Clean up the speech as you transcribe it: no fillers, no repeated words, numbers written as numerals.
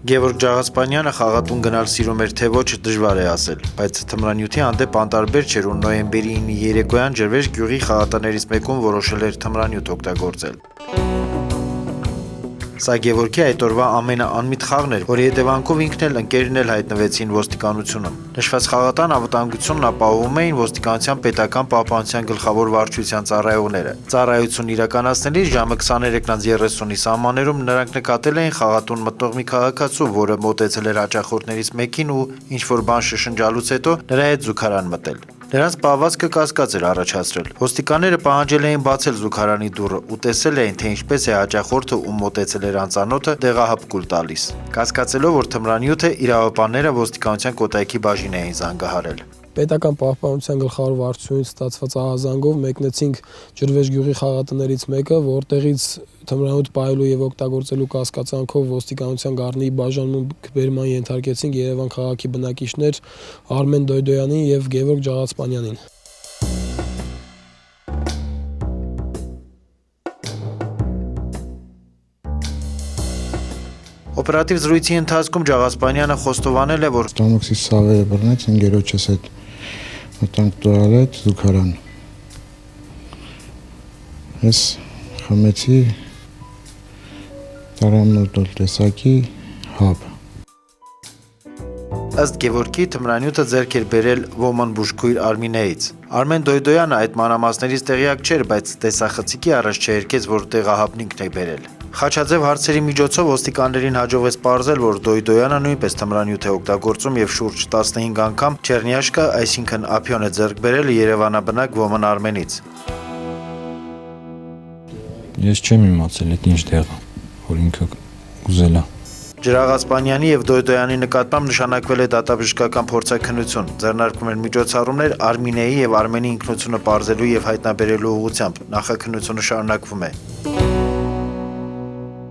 Գևորգ Ջաղասպանյանը խաղատուն գնալ սիրում էր թե ոչ դժվար է ասել, բայց թմրանյութի հանդեպ անտարբեր չէր ու նոյեմբերի 9-ի երեկոյան ջրվեժ գյուղի խաղատներից մեկում որոշել էր թմրանյութ օգտագործել։ Սա Գևորգի այդ օրվա ամենաանմիտ խաղն էր, որի հետևանքով ինքն էլ ընկերն էլ հայտնվեցին ոստիկանությունում։ Նշված խաղատան անվտանգությունն ապահովում էին ոստիկանության պետական պահպանության գլխավոր վարչության ծառայողները։ Ծառայություն իրականացնելիս ժամը 23:30-ի սահմաններում նրանք նկատել էին խաղատուն մտնող մի քաղաքացու, որը մոտեցել էր հաճախորդներից մեկին ու ինչ-որ բան շշնջալուց հետո նրա հետ զուգարան մտել։ Նրանց պահվածքը կասկած էր առաջացրել։ Ոստիկանները պահանջել էին բացել զուգարանի դուռը ու տեսել էին, թե ինչպես է հաճախորդը, ում մոտեցել էր անծանոթը, դեղահապկուլ տալիս։ Կասկածելով, որ թմրանյութ է, իրավապահները ոստիկանության կոտայքի բաժին էին զանգահարել։ Պետական պահպանության գլխավոր վարչությունից ստացված ահազանգով մեկնեցինք ջրվեժ գյուղի խաղատներից մեկը, որտեղից թմրանյութ պահելու եւ օգտագործելու կասկածանքով ոստիկանության գառնի բաժանմունք բերման ենթարկեցինք Երևան քաղաքի բնակիչներ Արմեն Դոյդոյանին եւ Գևորգ Ջաղասպանյանին։ Օպերատիվ զրույցի ընթացքում Ջաղասպանյանը խոստովանել է, որ Ստամոքսի սավերը բռնեց ընկերոջս հետ մտանք տուալետ զուգարան։ Ես խմեցի տարամուտոլ տեսակի հապ։ Ըստ Գևորգի թմրանյութը ձեռք էր բերել ոմն բուժքույր Արմինեից։ Արմեն Դոյդոյանը այդ մանրամասներից տեղյակ չէր, բայց տեսախցիկի առաջ չհերքեց, որ տեղահապն ինքն է բերել։ Խաչաձև հարցերի միջոցով ոստիկաններին հաջողվեց պարզել, որ Դոյդոյանը նույնպես թմրանյութ է օգտագործում եւ շուրջ 15 անգամ չեռնիաշկա, այսինքն ափիոն է ձեռք բերել Երևանաբնակ ոմն Արմենից։ Ես չեմ իմացել այդ ինչ դեղ է, որ ինքը ուզել է։ Ջրաղասպանյանի եւ Դոյդոյանի նկատմամբ նշանակվել է դատաբժշկական փորձաքննություն, ձեռնարկվում են միջոցառումներ Արմինեի եւ Արմենի ինքնությունը պարզելու եւ հայտնաբերելու ուղղությամբ։ Նախաքննությունը շարունակվում է։